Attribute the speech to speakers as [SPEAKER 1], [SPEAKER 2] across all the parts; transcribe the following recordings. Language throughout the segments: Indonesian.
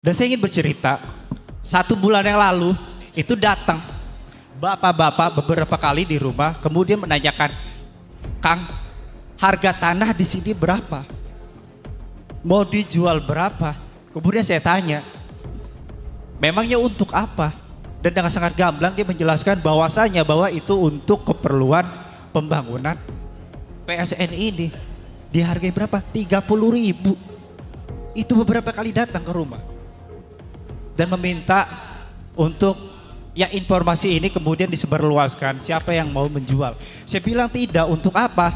[SPEAKER 1] Dan saya ingin bercerita, 1 bulan yang lalu itu datang bapak-bapak beberapa kali di rumah, kemudian menanyakan, Kang, harga tanah di sini berapa? Mau dijual berapa? Kemudian saya tanya, memangnya untuk apa? Dan dengan sangat gamblang dia menjelaskan bahwasanya bahwa itu untuk keperluan pembangunan PSN ini. Dihargai berapa? 30.000. Itu beberapa kali datang ke rumah dan meminta untuk ya informasi ini kemudian disebarluaskan, siapa yang mau menjual. Saya bilang tidak, untuk apa?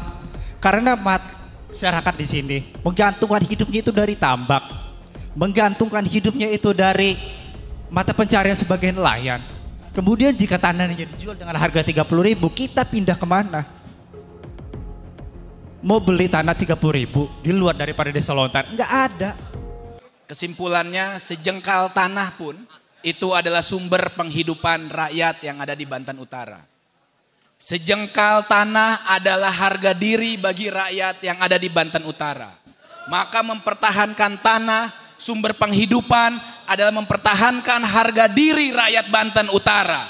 [SPEAKER 1] Karena masyarakat di sini menggantungkan hidupnya itu dari tambak, menggantungkan hidupnya itu dari mata pencarian sebagai nelayan. Kemudian jika tanahnya dijual dengan harga 30.000, kita pindah kemana? Mau beli tanah 30.000 di luar daripada Desa Lontar? Enggak ada.
[SPEAKER 2] Kesimpulannya, sejengkal tanah pun itu adalah sumber penghidupan rakyat yang ada di Banten Utara. Sejengkal tanah adalah harga diri bagi rakyat yang ada di Banten Utara. Maka mempertahankan tanah, sumber penghidupan adalah mempertahankan harga diri rakyat Banten Utara.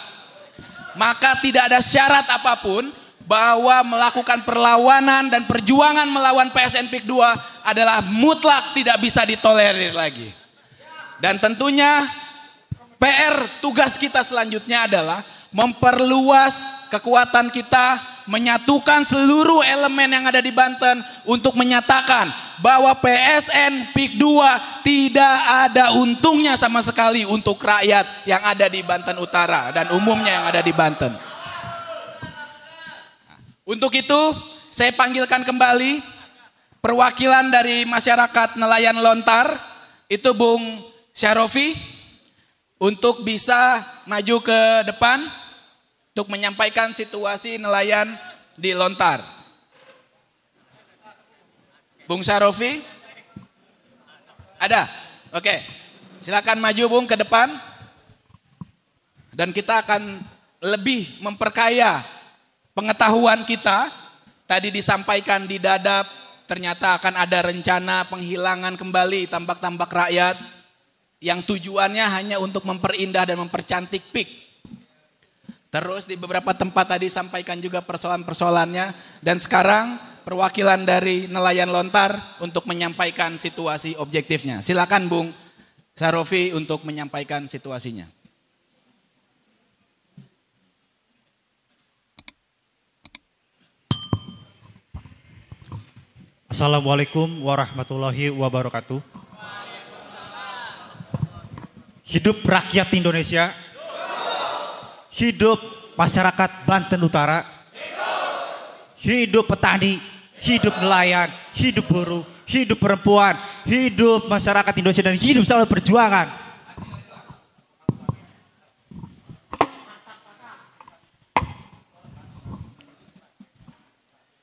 [SPEAKER 2] Maka tidak ada syarat apapun bahwa melakukan perlawanan dan perjuangan melawan PSN PIK 2 adalah mutlak tidak bisa ditolerir lagi. Dan tentunya PR tugas kita selanjutnya adalah memperluas kekuatan kita, menyatukan seluruh elemen yang ada di Banten untuk menyatakan bahwa PSN PIK 2 tidak ada untungnya sama sekali untuk rakyat yang ada di Banten Utara dan umumnya yang ada di Banten. Untuk itu saya panggilkan kembali perwakilan dari masyarakat nelayan Lontar, itu Bung Syarofi, untuk bisa maju ke depan untuk menyampaikan situasi nelayan di Lontar. Bung Syarofi? Ada? Oke. Silakan maju Bung ke depan. Dan kita akan lebih memperkaya pengetahuan kita. Tadi disampaikan di Dadap, ternyata akan ada rencana penghilangan kembali tambak-tambak rakyat yang tujuannya hanya untuk memperindah dan mempercantik PIK. Terus di beberapa tempat tadi sampaikan juga persoalan-persoalannya. Dan sekarang perwakilan dari nelayan Lontar untuk menyampaikan situasi objektifnya. Silakan Bung Syarofi untuk menyampaikan situasinya.
[SPEAKER 1] Assalamualaikum warahmatullahi wabarakatuh. Hidup rakyat Indonesia. Hidup masyarakat Banten Utara. Hidup petani, hidup nelayan, hidup buruh, hidup perempuan, hidup masyarakat Indonesia, dan hidup selalu perjuangan.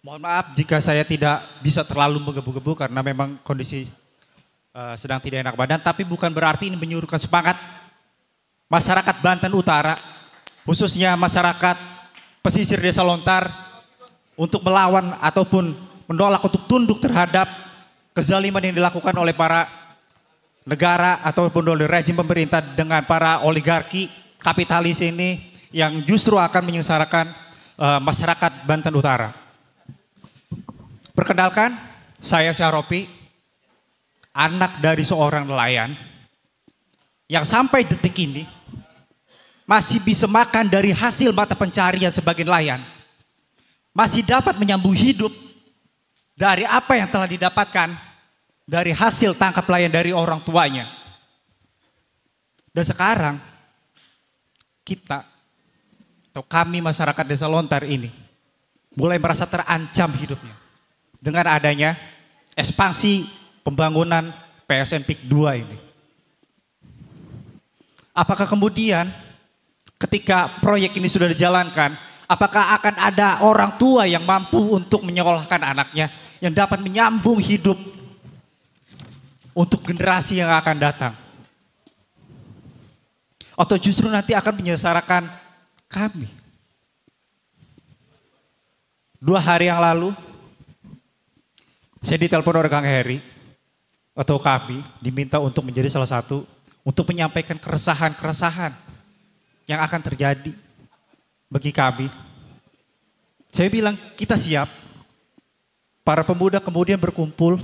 [SPEAKER 1] Mohon maaf jika saya tidak bisa terlalu menggebu-gebu karena memang kondisi sedang tidak enak badan, tapi bukan berarti ini menyuruhkan semangat masyarakat Banten Utara, khususnya masyarakat pesisir Desa Lontar, untuk melawan ataupun menolak untuk tunduk terhadap kezaliman yang dilakukan oleh para negara ataupun oleh rezim pemerintah dengan para oligarki kapitalis ini yang justru akan menyengsarakan masyarakat Banten Utara. Perkenalkan, saya Syarofi, anak dari seorang nelayan yang sampai detik ini masih bisa makan dari hasil mata pencarian sebagai nelayan, masih dapat menyambung hidup dari apa yang telah didapatkan dari hasil tangkap nelayan dari orang tuanya. Dan sekarang kita atau kami masyarakat Desa Lontar ini mulai merasa terancam hidupnya dengan adanya ekspansi pembangunan PSN PIK 2 ini. Apakah kemudian ketika proyek ini sudah dijalankan, apakah akan ada orang tua yang mampu untuk menyekolahkan anaknya yang dapat menyambung hidup untuk generasi yang akan datang? Atau justru nanti akan menyengsarakan kami? 2 hari yang lalu saya ditelepon oleh Kang Heri atau kami diminta untuk menjadi salah satu untuk menyampaikan keresahan-keresahan yang akan terjadi bagi kami. Saya bilang kita siap. Para pemuda kemudian berkumpul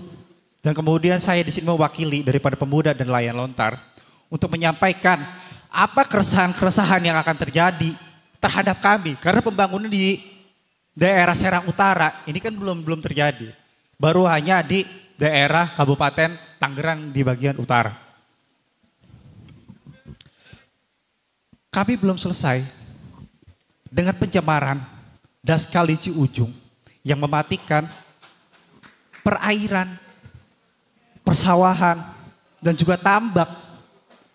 [SPEAKER 1] dan kemudian saya di sini mewakili daripada pemuda dan layan lontar untuk menyampaikan apa keresahan-keresahan yang akan terjadi terhadap kami. Karena pembangunan di daerah Serang Utara ini kan belum terjadi. Baru hanya di daerah Kabupaten Tangerang di bagian utara. Kami belum selesai dengan pencemaran das Kali Ciujung yang mematikan perairan, persawahan, dan juga tambak.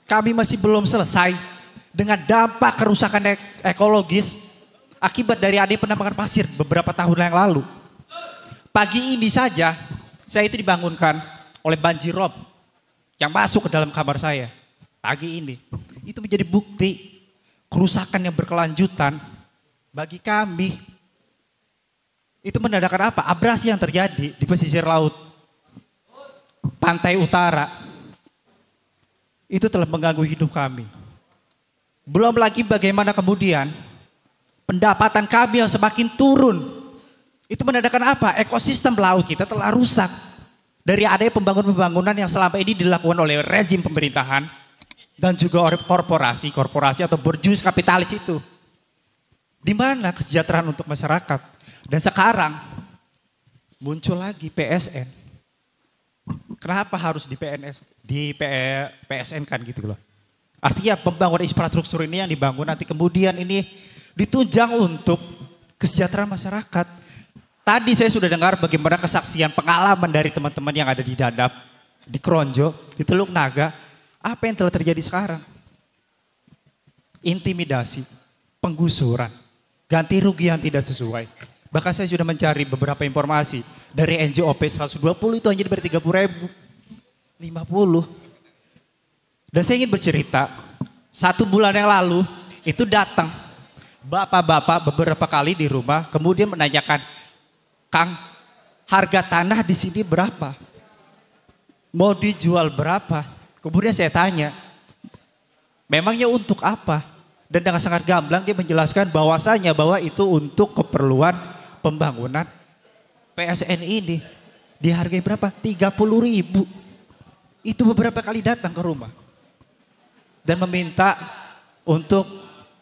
[SPEAKER 1] Kami masih belum selesai dengan dampak kerusakan ekologis akibat dari adanya penambangan pasir beberapa tahun yang lalu. Pagi ini saja saya itu dibangunkan oleh banjirop yang masuk ke dalam kamar saya. Pagi ini itu menjadi bukti kerusakan yang berkelanjutan bagi kami. Itu menandakan apa? Abrasi yang terjadi di pesisir laut pantai utara itu telah mengganggu hidup kami. Belum lagi bagaimana kemudian pendapatan kami yang semakin turun. Itu menandakan apa? Ekosistem laut kita telah rusak dari adanya pembangunan-pembangunan yang selama ini dilakukan oleh rezim pemerintahan dan juga oleh korporasi atau berjus kapitalis itu. Di mana kesejahteraan untuk masyarakat? Dan sekarang muncul lagi PSN. Kenapa harus di PSN kan gitu loh. Artinya pembangunan infrastruktur ini yang dibangun nanti kemudian ini ditunjang untuk kesejahteraan masyarakat. Tadi saya sudah dengar bagaimana kesaksian pengalaman dari teman-teman yang ada di Dadap, di Kronjo, di Teluk Naga. Apa yang telah terjadi sekarang? Intimidasi, penggusuran, ganti rugi yang tidak sesuai. Bahkan saya sudah mencari beberapa informasi dari NJOP 120 itu hanya diberi 30.000, 50. Dan saya ingin bercerita, 1 bulan yang lalu itu datang bapak-bapak beberapa kali di rumah, kemudian menanyakan, Kang, harga tanah di sini berapa? Mau dijual berapa? Kemudian saya tanya, memangnya untuk apa? Dan dengan sangat gamblang dia menjelaskan bahwasanya bahwa itu untuk keperluan pembangunan PSN ini. Dihargai berapa? 30.000. Itu beberapa kali datang ke rumah. Dan meminta untuk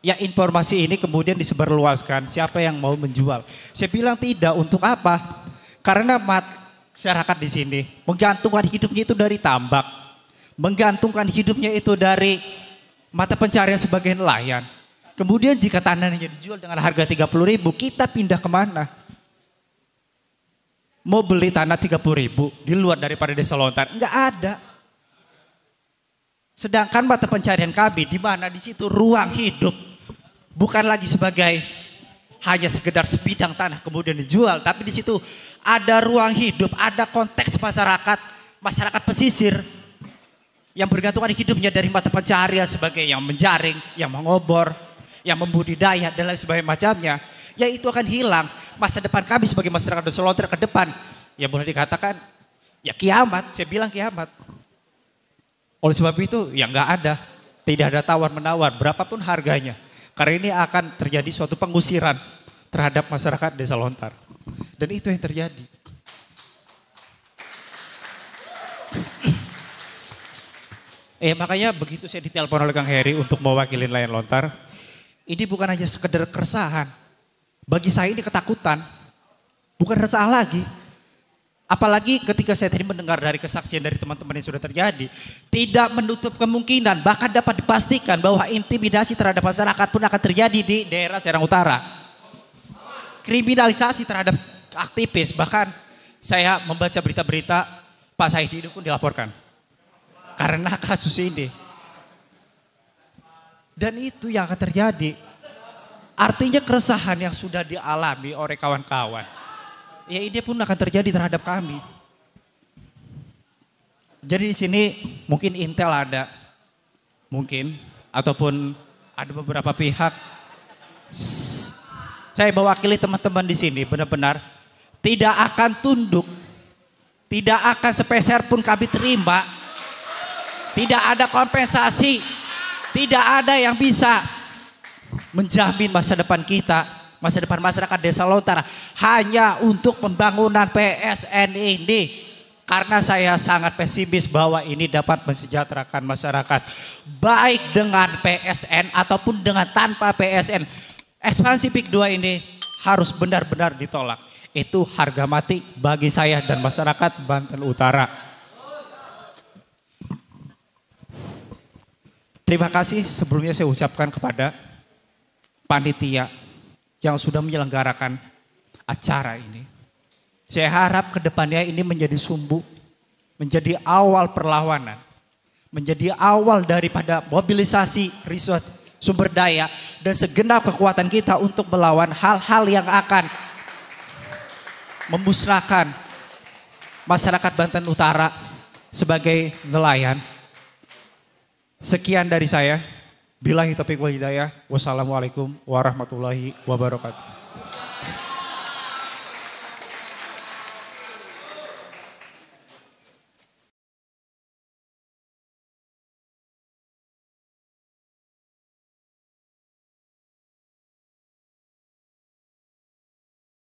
[SPEAKER 1] ya informasi ini kemudian disebarluaskan siapa yang mau menjual. Saya bilang tidak, untuk apa? Karena masyarakat di sini menggantungkan hidupnya itu dari tambak. Menggantungkan hidupnya itu dari mata pencarian sebagai nelayan. Kemudian jika tanahnya dijual dengan harga 30.000, kita pindah kemana? Mau beli tanah 30.000 di luar daripada Desa Lontar? Enggak ada. Sedangkan mata pencarian kami di mana di situ ruang hidup bukan lagi sebagai hanya sekedar sebidang tanah kemudian dijual, tapi di situ ada ruang hidup, ada konteks masyarakat pesisir yang bergantungan hidupnya dari mata pencarian sebagai yang menjaring, yang mengobor, yang membudidaya dan lain sebagainya macamnya. Ya itu akan hilang. Masa depan kami sebagai masyarakat Desa Lontar ke depan, ya boleh dikatakan ya kiamat. Saya bilang kiamat. Oleh sebab itu ya nggak ada, tidak ada tawar menawar berapapun harganya. Karena ini akan terjadi suatu pengusiran terhadap masyarakat Desa Lontar. Dan itu yang terjadi. Makanya begitu saya ditelepon oleh Kang Heri untuk mewakili nelayan Lontar, ini bukan hanya sekedar keresahan. Bagi saya ini ketakutan, bukan resah lagi. Apalagi ketika saya tadi mendengar dari kesaksian dari teman-teman yang sudah terjadi, tidak menutup kemungkinan, bahkan dapat dipastikan bahwa intimidasi terhadap masyarakat pun akan terjadi di daerah Serang Utara. Kriminalisasi terhadap aktivis, bahkan saya membaca berita-berita Pak Said Didu pun dilaporkan karena kasus ini. Dan itu yang akan terjadi. Artinya keresahan yang sudah dialami oleh kawan-kawan, ya ini pun akan terjadi terhadap kami. Jadi di sini mungkin Intel ada, mungkin ataupun ada beberapa pihak. Saya mewakili teman-teman di sini benar-benar tidak akan tunduk, tidak akan sepeser pun kami terima Tidak ada kompensasi. Tidak ada yang bisa menjamin masa depan kita, masa depan masyarakat Desa Lontara hanya untuk pembangunan PSN ini. Karena saya sangat pesimis bahwa ini dapat mensejahterakan masyarakat. Baik dengan PSN ataupun dengan tanpa PSN. Ekspansi PIK 2 ini harus benar-benar ditolak. Itu harga mati bagi saya dan masyarakat Banten Utara. Terima kasih sebelumnya saya ucapkan kepada panitia yang sudah menyelenggarakan acara ini. Saya harap kedepannya ini menjadi sumbu, menjadi awal perlawanan, menjadi awal daripada mobilisasi resource sumber daya dan segenap kekuatan kita untuk melawan hal-hal yang akan memusnahkan masyarakat Banten Utara sebagai nelayan. Sekian dari saya. Billahi taufiq wal hidayah. Wassalamualaikum warahmatullahi wabarakatuh.